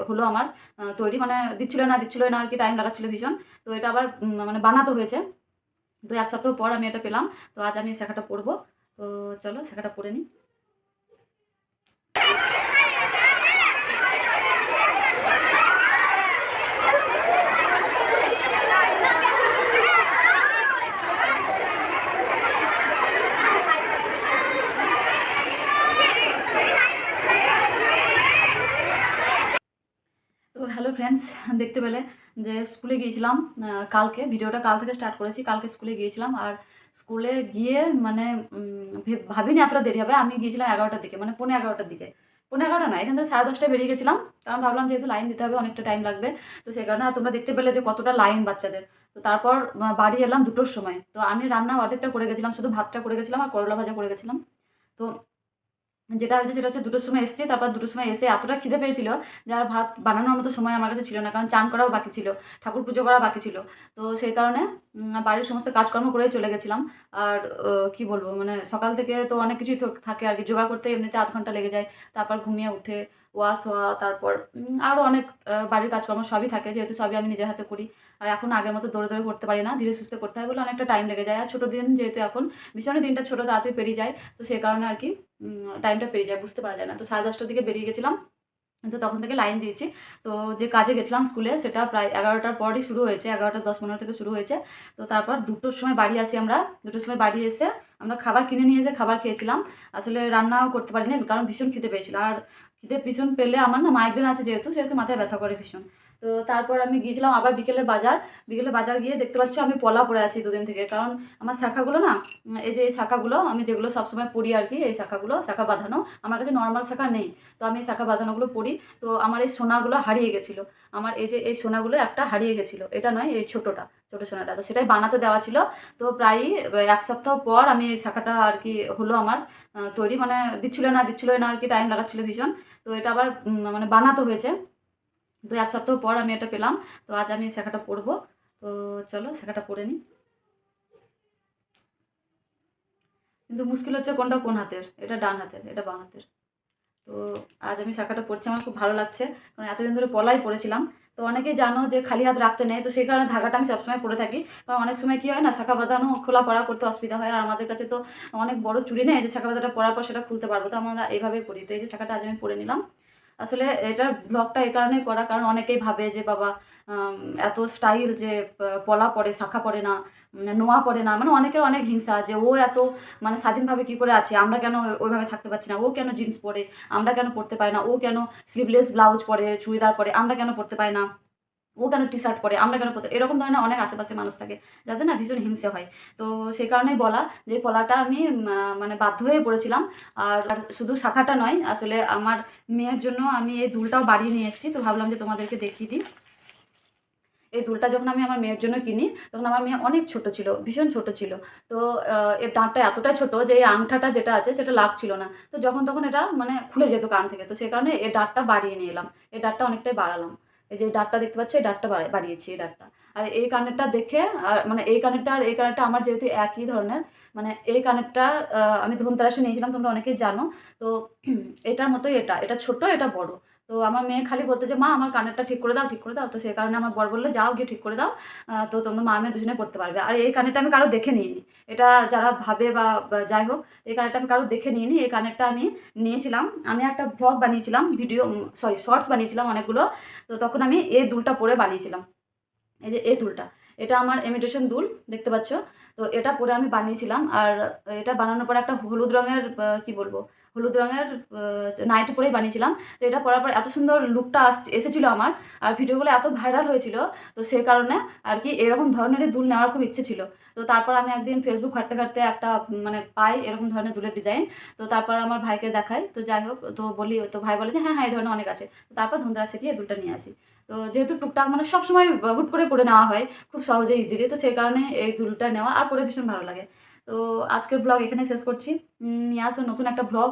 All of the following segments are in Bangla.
হলো আমার তৈরি, মানে দিচ্ছিল না আর কি, টাইম লাগাচ্ছিল ভীষণ। তো এটা আবার মানে বানাতে হয়েছে। তো ১ সপ্তাহ পর আমি এটা পেলাম। তো আজ আমি শাখাটা পরবো। তো চলো শাখাটা পরে নিই। তো হ্যালো ফ্রেন্ডস, দেখতে পেলে যে স্কুলে গিয়েছিলাম কালকে। ভিডিওটা কাল থেকে স্টার্ট করেছি। কালকে স্কুলে গিয়েছিলাম। আর স্কুলে গিয়ে মানে ভাবিনি এতটা দেরি হবে। আমি গিয়েছিলাম ১১টার দিকে, মানে পৌনে ১১টার দিকে। পৌনে ১১টা না, এখান থেকে ১০:৩০টায় বেরিয়ে গেছিলাম। কারণ ভাবলাম যেহেতু লাইন দিতে হবে, অনেকটা টাইম লাগবে। তো সেই কারণে, আর তোমরা দেখতে পেলে যে কতটা লাইন বাচ্চাদের। তো তারপর বাড়ি এলাম ২টোর সময়। তো আমি রান্না অর্ধেকটা করে গেছিলাম, শুধু ভাতটা করে গেছিলাম আর করলা ভাজা করে গেছিলাম। তো যেটা হয়েছে সেটা হচ্ছে ২টোর সময় এসেছি। তারপর ২টোর সময় এসে এতটা খিদে পেয়েছিল যে আর ভাত বানানোর মতো সময় আমার কাছে ছিল না। কারণ চান করাও বাকি ছিল, ঠাকুর পুজো করা বাকি ছিল। তো সেই কারণে বাড়ির সমস্ত কাজকর্ম করেই চলে গেছিলাম। আর কি বলবো, মানে সকাল থেকে তো অনেক কিছুই থাকে আর কি। জোগাড় করতে এমনিতে ০.৫ ঘন্টা লেগে যায়। তারপর ঘুমিয়ে উঠে ওয়াশ হওয়া, তারপর আরও অনেক বাড়ির কাজকর্ম সবই থাকে, যেহেতু সবই আমি নিজের হাতে করি। আর এখন আগের মতো দৌড়ে দৌড়ে করতে পারি না, ধীরে সুস্থে করতে হয় বলে অনেকটা টাইম লেগে যায়। আর ছোটো দিন যেহেতু এখন, ভীষণই দিনটা ছোটো, তাড়াতাড়ি পেরিয়ে যায়। তো সেই কারণে আর কি টাইমটা পেরিয়ে যায়, বুঝতে পারা যায় না। তো 10:30টার দিকে বেরিয়ে গেছিলাম। তো তখন থেকে লাইন দিয়েছি। তো যে কাজে গেছিলাম স্কুলে, সেটা প্রায় 11টার পরই শুরু হয়েছে। 11:10-15 থেকে শুরু হয়েছে। তো তারপর 2টোর সময় বাড়ি আসি আমরা। 2টোর সময় বাড়ি এসে আমরা খাবার কিনে নিয়ে এসে খাবার খেয়েছিলাম। আসলে রান্নাও করতে পারিনি, কারণ ভীষণ খিদে পেয়েছিল। আর খিদে ভীষণ পেলে আমার না মাইগ্রেন আছে, সেহেতু মাথায় ব্যথা করে ভীষণ। তো তারপর আমি গিয়েছিলাম আবার বিকেলে বাজার। বিকেলে বাজার গিয়ে দেখতে পাচ্ছ আমি পলা পড়ে আছি দুদিন থেকে। কারণ আমার শাখাগুলো না, এই যে এই শাখাগুলো আমি যেগুলো সবসময় পরি আর কি, এই শাখাগুলো, শাখা বাঁধানো, আমার কাছে নর্মাল শাখা নেই। তো আমি এই শাখা বাঁধানোগুলো পরি। তো আমার এই সোনাগুলো হারিয়ে গেছিলো। আমার এই যে এই সোনাগুলো একটা হারিয়ে গেছিলো। এটা নয়, এই ছোটোটা, ছোটো সোনাটা। তো সেটাই বানাতে দেওয়া ছিল। তো প্রায়ই ১ সপ্তাহ পর আমি এই শাখাটা আর কি হলো আমার তৈরি, মানে দিচ্ছিল না আর কি, টাইম লাগাচ্ছিল ভীষণ। তো এটা আবার মানে বানাতে হয়েছে। তো ১ সপ্তাহ পর আমি এটা পেলাম। তো আজ আমি এই শাখাটা পরবো। তো চলো শাখাটা পরে নিই। কিন্তু মুশকিল হচ্ছে কোনটা কোন হাতের। এটা ডান হাতের, এটা বাঁ হাতের। তো আজ আমি শাখাটা পরছি, আমার খুব ভালো লাগছে। কারণ এতদিন ধরে পলাই পরেছিলাম। তো অনেকেই জানো যে খালি হাত রাখতে নেই। তো সেই কারণে ধাগাটা আমি সবসময় পরে থাকি। কারণ অনেক সময় কী হয় না, শাখা বাঁধানো খোলা পড়া করতে অসুবিধা হয়। আর আমাদের কাছে তো অনেক বড় চুড়ি নেই যে শাখা বাঁধাটা পরার পর সেটা খুলতে পারবো। তো আমরা এইভাবেই পরি। তো এই যে শাখাটা আজ আমি পরে নিলাম। আসলে এটার ব্লগটা এই কারণেই করা, কারণ অনেকেই ভাবে যে বাবা আম এত স্টাইল যে পলা পরে, শাখা পরে না, নোয়া পরে না। মানে অনেকের অনেক হিংসা যে ও এত মানে স্বাধীনভাবে কী করে আছে, আমরা কেন ওইভাবে থাকতে পারছি না, ও কেন জিন্স পরে, আমরা কেন পরতে পারি না, ও কেন স্লিভলেস ব্লাউজ পরে, চুড়িদার পরে, আমরা কেন পরতে পারি না, ও কেন টি-শার্ট পরে, আমরা কেন পরতে, এরকম ধরনের অনেক আশেপাশে মানুষ থাকে যাদের না ভীষণ হিংসে হয়। তো সেই কারণেই বলা যে পলাটা আমি মানে বাধ্য হয়ে পড়েছিলাম। আর শুধু শাখাটা নয়, আসলে আমার মেয়ের জন্য আমি এই দুলটাও বাড়িয়ে নিয়ে এসেছি। তো ভাবলাম যে তোমাদেরকে দেখিয়ে দিই। এই দুলটা যখন আমি আমার মেয়ের জন্য কিনি, তখন আমার মেয়ে অনেক ছোট ছিল, ভীষণ ছোট ছিল। তো এর ডাঁটটা এতটাই ছোট যে এই আংটাটা যেটা আছে সেটা লাগছিল না। তো যখন তখন এটা মানে খুলে যেত কান থেকে। তো সেই কারণে এই ডাঁটটা বাড়িয়ে নিয়ে এলাম। এই ডাঁটটা অনেকটাই বাড়ালাম। এই যে এই ডাঁটটা দেখতে পাচ্ছ, এই ডাঁটটা বাড়িয়েছি এই ডাঁটটা। আর এই কানেরটা দেখে মানে এই কানেরটা আর এই কানেরটা আমার যেহেতু একই ধরনের, মানে এই কানেরটা আমি ধনতেরাসে নিয়েছিলাম, তোমরা অনেকেই জানো। তো এটার মতোই এটা। এটা ছোট, এটা বড়। তো আমার মেয়ে খালি বলতো যে, "মা আমার কানেরটা ঠিক করে দাও, ঠিক করে দাও।" তো সেই কারণে আমার বর বলল, "যাও গিয়ে ঠিক করে দাও। তো তোমরা মা মেয়ে দুজনে পড়তে পারবে।" আর এই কানেরটা আমি কারো দেখে নিইনি। এটা যারা ভাবে বা যাই হোক, এই কানেরটা আমি কারো দেখে নিইনি। এই কানেরটা আমি নিয়েছিলাম। আমি একটা ভ্লগ বানিয়েছিলাম, শর্টস বানিয়েছিলাম অনেকগুলো। তো তখন আমি এই দুলটা পরে বানিয়েছিলাম। এই যে এই দুলটা, এটা আমার ইমিটেশন দুল, দেখতে পাচ্ছ। তো এটা পরে আমি বানিয়েছিলাম। আর এটা বানানোর পরে একটা হলুদ রঙের কি বলবো, হলুদ রঙের নাইটি পরেই বানিয়েছিলাম। তো এটা পরার পর এত সুন্দর লুকটা এসেছিলো আমার। আর ভিডিওগুলো এত ভাইরাল হয়েছিল। তো সেই কারণে আর কি এরকম ধরনেরই দুল নেওয়ার খুব ইচ্ছে ছিল। তো তারপর আমি একদিন ফেসবুক ঘাঁটতে একটা মানে পাই এরকম ধরনের দুলের ডিজাইন। তো তারপর আমার ভাইকে দেখাই। তো যাই হোক, তো বলি, তো ভাই বলে যে, "হ্যাঁ, হ্যাঁ, এই ধরনের অনেক আছে।" তো তারপর ধনতেরাসে গিয়ে এই দুলটা নিয়ে আসি। তো যেহেতু টুকটাক মানে সবসময় হুট করে পরে নেওয়া হয় খুব সহজে ইজিলি, তো সেই কারণে এই দুলটা নেওয়া, আর পরে ভীষণ ভালো লাগে। তো আজকের ব্লগ এখানে শেষ করছি। নিয়ে আসবো নতুন একটা ব্লগ,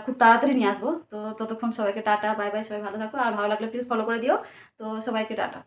খুব তাড়াতাড়ি নিয়ে আসবো। তো ততক্ষণ সবাইকে টাটা, বাই বাই, সবাই ভালো থাকো। আর ভালো লাগলে প্লিজ ফলো করে দিও। তো সবাইকে টাটা।